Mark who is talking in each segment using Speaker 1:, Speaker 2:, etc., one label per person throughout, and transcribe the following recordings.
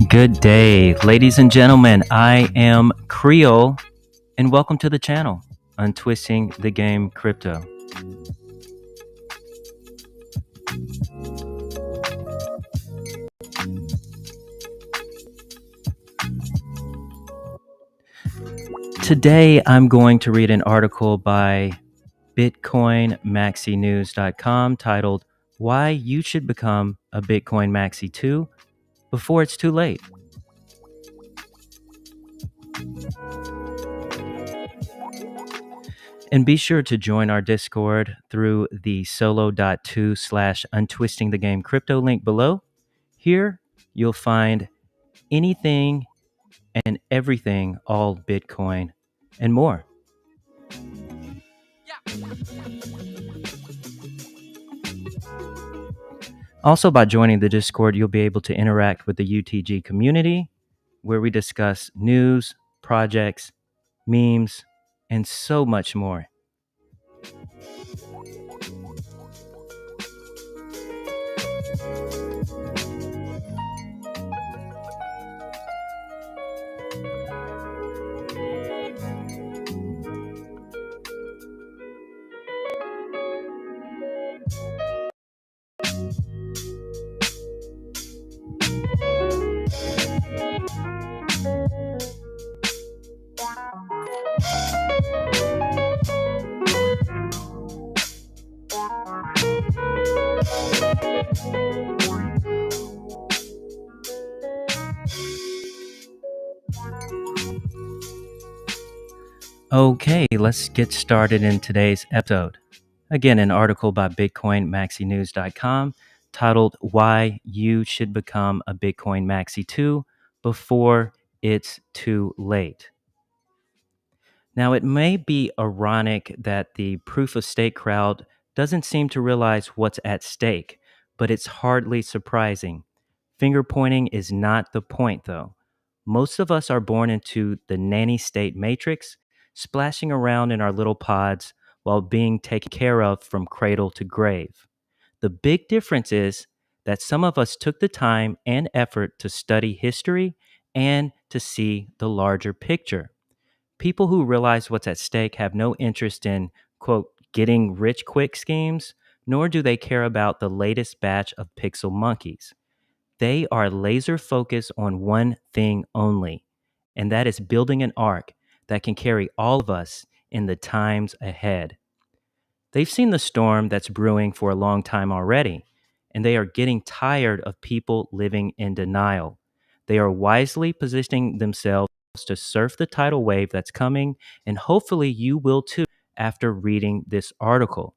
Speaker 1: Good day, ladies and gentlemen. I am Creole, and welcome to the channel, Untwisting the Game Crypto. Today, I'm going to read an article by Bitcoin Maxi News.com titled, Why You Should Become a Bitcoin Maxi 2 Before It's Too Late. And be sure to join our Discord through the solo.2/untwisting the game crypto link below. Here, you'll find anything and everything all Bitcoin and more. Also, by joining the Discord, you'll be able to interact with the UTG community where we discuss news, projects, memes, and so much more. Okay, let's get started in today's episode. Again, an article by BitcoinMaxiNews.com titled Why You Should Become a Bitcoin Maxi 2 Before It's Too Late. Now, it may be ironic that the proof of stake crowd doesn't seem to realize what's at stake, but it's hardly surprising. Finger pointing is not the point, though. Most of us are born into the nanny state matrix, splashing around in our little pods while being taken care of from cradle to grave. The big difference is that some of us took the time and effort to study history and to see the larger picture. People who realize what's at stake have no interest in, quote, getting rich quick schemes, nor do they care about the latest batch of pixel monkeys. They are laser focused on one thing only, and that is building an ark that can carry all of us in the times ahead. They've seen the storm that's brewing for a long time already, and they are getting tired of people living in denial. They are wisely positioning themselves to surf the tidal wave that's coming, and hopefully you will too after reading this article.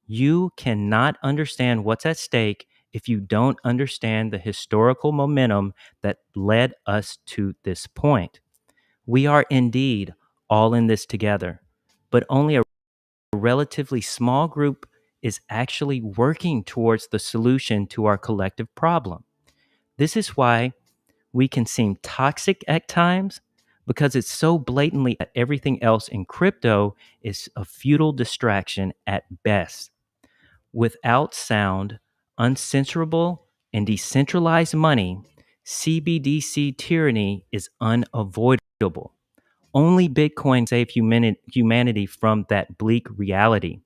Speaker 1: You cannot understand what's at stake if you don't understand the historical momentum that led us to this point. We are indeed all in this together, but only a relatively small group is actually working towards the solution to our collective problem. This is why we can seem toxic at times, because it's so blatantly that everything else in crypto is a futile distraction at best. Without sound, uncensorable, and decentralized money, CBDC tyranny is unavoidable. Only Bitcoin saved humanity from that bleak reality.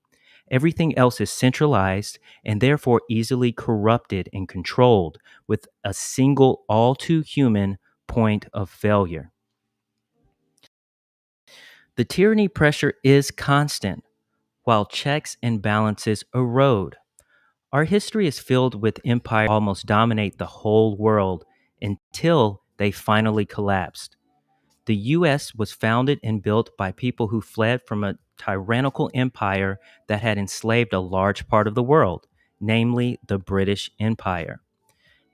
Speaker 1: Everything else is centralized and therefore easily corrupted and controlled with a single all too human point of failure. The tyranny pressure is constant, while checks and balances erode. Our history is filled with empires that almost dominate the whole world until they finally collapsed. The US was founded and built by people who fled from a tyrannical empire that had enslaved a large part of the world, namely the British Empire.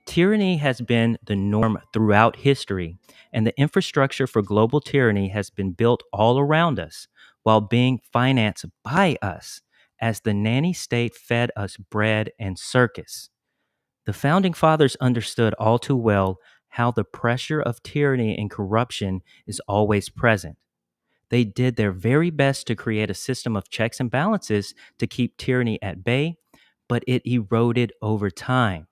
Speaker 1: Tyranny has been the norm throughout history, and the infrastructure for global tyranny has been built all around us while being financed by us as the nanny state fed us bread and circus. The founding fathers understood all too well how the pressure of tyranny and corruption is always present. They did their very best to create a system of checks and balances to keep tyranny at bay, but it eroded over time.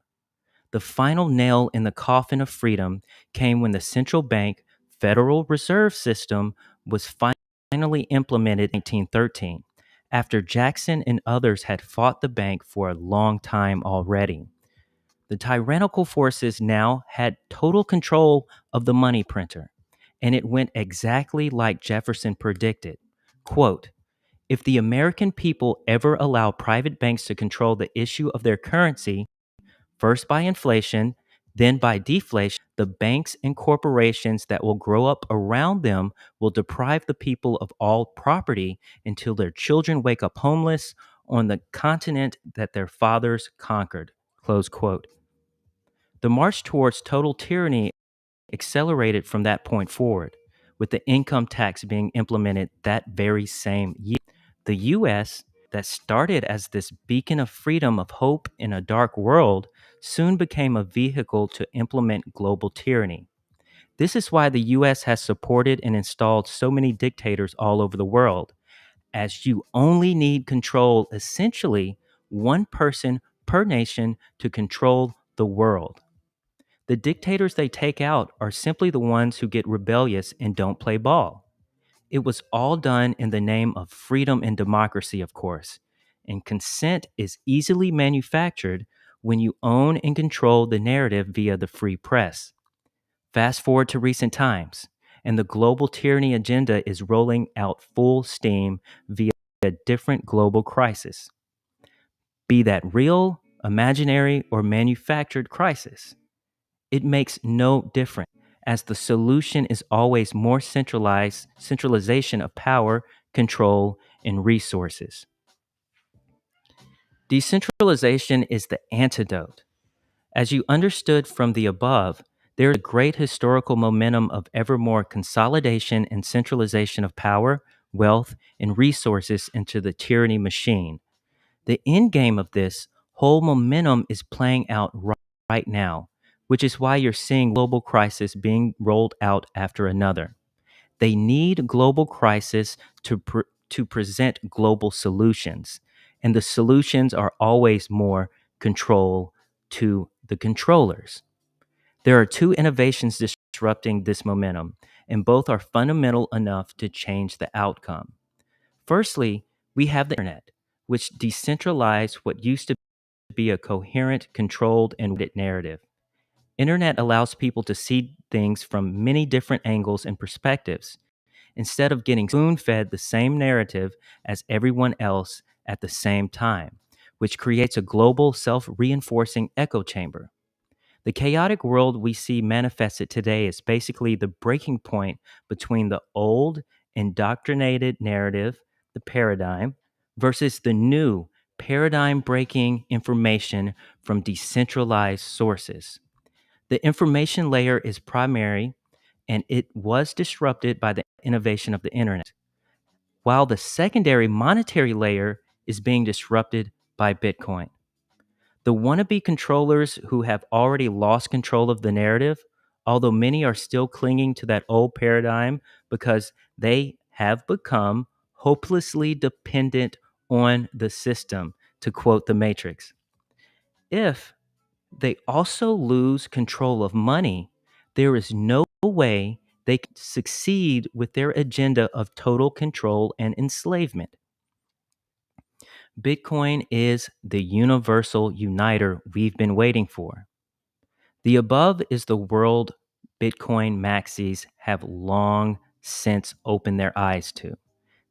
Speaker 1: The final nail in the coffin of freedom came when the central bank Federal Reserve System was finally implemented in 1913, after Jackson and others had fought the bank for a long time already. The tyrannical forces now had total control of the money printer, and it went exactly like Jefferson predicted. Quote, if the American people ever allow private banks to control the issue of their currency, first by inflation, then by deflation, the banks and corporations that will grow up around them will deprive the people of all property until their children wake up homeless on the continent that their fathers conquered. Close quote. The march towards total tyranny accelerated from that point forward, with the income tax being implemented that very same year. The U.S., that started as this beacon of freedom of hope in a dark world, soon became a vehicle to implement global tyranny. This is why the U.S. has supported and installed so many dictators all over the world, as you only need control, essentially, one person per nation to control the world. The dictators they take out are simply the ones who get rebellious and don't play ball. It was all done in the name of freedom and democracy, of course, and consent is easily manufactured when you own and control the narrative via the free press. Fast forward to recent times, and the global tyranny agenda is rolling out full steam via a different global crisis, be that real, imaginary, or manufactured crisis. It makes no difference, as the solution is always more centralization of power, control, and resources. Decentralization is the antidote. As you understood from the above, there is a great historical momentum of ever more consolidation and centralization of power, wealth, and resources into the tyranny machine. The end game of this whole momentum is playing out right now, which is why you're seeing global crisis being rolled out after another. They need global crisis to present global solutions, and the solutions are always more control to the controllers. There are two innovations disrupting this momentum, and both are fundamental enough to change the outcome. Firstly, we have the internet, which decentralized what used to be a coherent, controlled, and weighted narrative. Internet allows people to see things from many different angles and perspectives, instead of getting spoon-fed the same narrative as everyone else at the same time, which creates a global self-reinforcing echo chamber. The chaotic world we see manifested today is basically the breaking point between the old indoctrinated narrative, the paradigm, versus the new paradigm breaking information from decentralized sources. The information layer is primary, and it was disrupted by the innovation of the internet, while the secondary monetary layer is being disrupted by Bitcoin. The wannabe controllers who have already lost control of the narrative, although many are still clinging to that old paradigm because they have become hopelessly dependent on the system, to quote the Matrix. If they also lose control of money, there is no way they can succeed with their agenda of total control and enslavement. Bitcoin is the universal uniter we've been waiting for. The above is the world Bitcoin Maxis have long since opened their eyes to.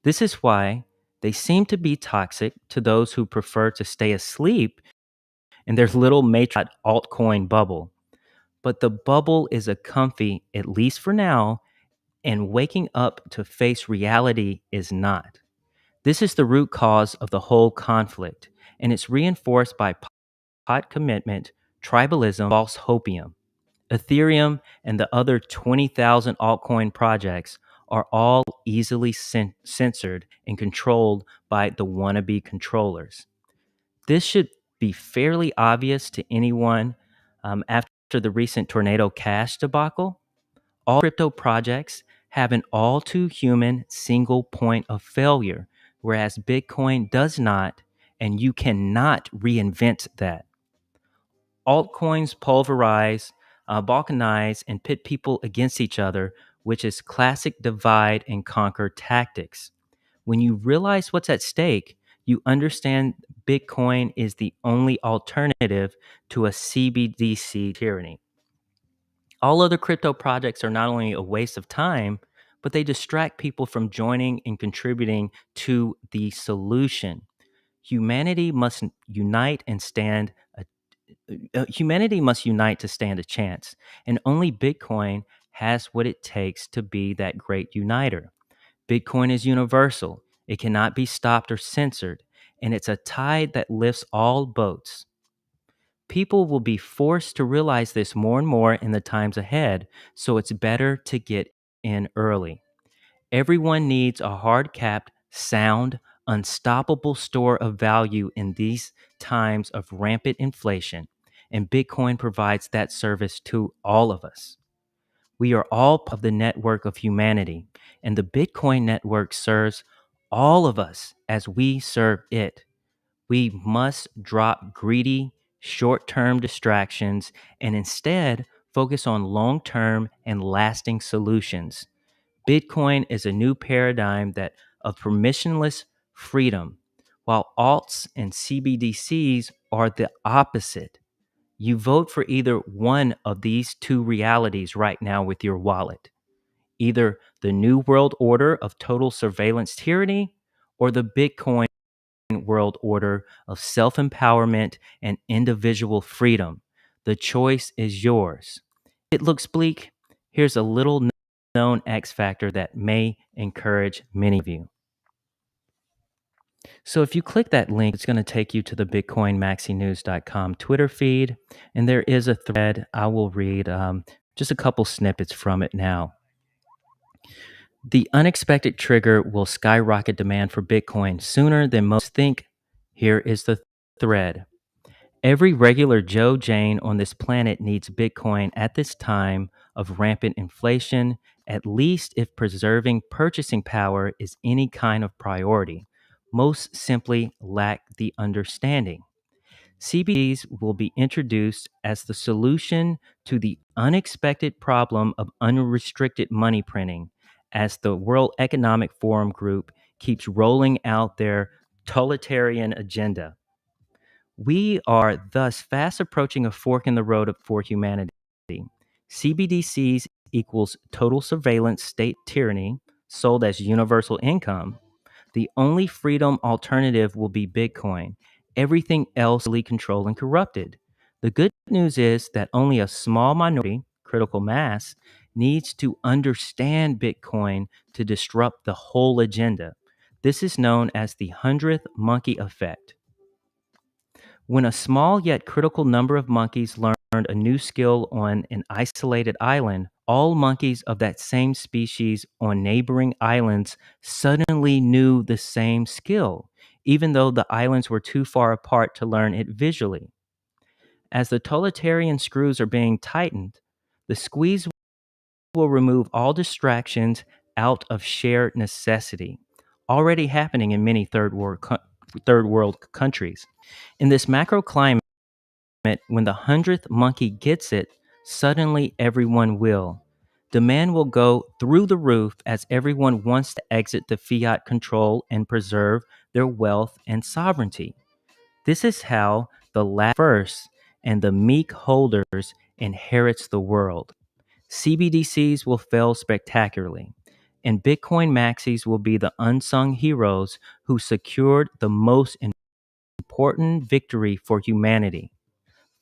Speaker 1: This is why they seem to be toxic to those who prefer to stay asleep in their little matrix altcoin bubble. But the bubble is a comfy, at least for now, and waking up to face reality is not. This is the root cause of the whole conflict, and it's reinforced by pot commitment, tribalism, false hopium. Ethereum and the other 20,000 altcoin projects are all easily censored and controlled by the wannabe controllers. This should be fairly obvious to anyone after the recent Tornado Cash debacle. All crypto projects have an all too human single point of failure, whereas Bitcoin does not, and you cannot reinvent that. Altcoins pulverize, balkanize, and pit people against each other, which is classic divide and conquer tactics. When you realize what's at stake, you understand Bitcoin is the only alternative to a CBDC tyranny. All other crypto projects are not only a waste of time, but they distract people from joining and contributing to the solution. Humanity must unite and stand a humanity must unite to stand a chance, and only Bitcoin has what it takes to be that great uniter. Bitcoin is universal. It cannot be stopped or censored, and it's a tide that lifts all boats. People will be forced to realize this more and more in the times ahead, so it's better to get in early. Everyone needs a hard capped, sound, unstoppable store of value in these times of rampant inflation, and Bitcoin provides that service to all of us. We are all part of the network of humanity, and the Bitcoin network serves all of us as we serve it. We must drop greedy, short term distractions and instead focus on long term and lasting solutions. Bitcoin is a new paradigm that of permissionless freedom, while alts and CBDCs are the opposite. You vote for either one of these two realities right now with your wallet. Either the new world order of total surveillance tyranny or the Bitcoin world order of self empowerment and individual freedom. The choice is yours. It looks bleak. Here's a little known X factor that may encourage many of you. So, if you click that link, it's going to take you to the bitcoinmaxinews.com Twitter feed. And there is a thread. I will read just a couple snippets from it now. The unexpected trigger will skyrocket demand for Bitcoin sooner than most think. Here is the thread. Every regular Joe Jane on this planet needs Bitcoin at this time of rampant inflation, at least if preserving purchasing power is any kind of priority. Most simply lack the understanding. CBDs will be introduced as the solution to the unexpected problem of unrestricted money printing, as the World Economic Forum group keeps rolling out their totalitarian agenda. We are thus fast approaching a fork in the road for humanity. CBDCs equals total surveillance state tyranny, sold as universal income. The only freedom alternative will be Bitcoin. Everything else is controlled and corrupted. The good news is that only a small minority, critical mass, needs to understand Bitcoin to disrupt the whole agenda. This is known as the 100th monkey effect. When a small yet critical number of monkeys learned a new skill on an isolated island, all monkeys of that same species on neighboring islands suddenly knew the same skill, even though the islands were too far apart to learn it visually. As the totalitarian screws are being tightened, the squeeze will remove all distractions out of shared necessity, already happening in many third world countries. In this macro climate, when the 100th monkey gets it, suddenly everyone will. Demand will go through the roof as everyone wants to exit the fiat control and preserve their wealth and sovereignty. This is how the last first and the meek holders inherits the world. CBDCs will fail spectacularly, and Bitcoin Maxis will be the unsung heroes who secured the most important victory for humanity.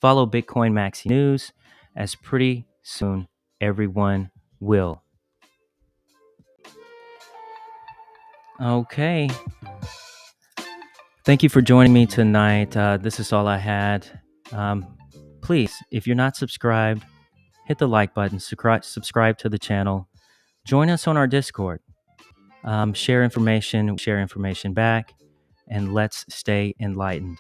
Speaker 1: Follow Bitcoin Maxi News, as pretty soon everyone will. Okay. Thank you for joining me tonight. This is all I had. Please, if you're not subscribed, hit the like button, subscribe to the channel, join us on our Discord, share information back, and let's stay enlightened.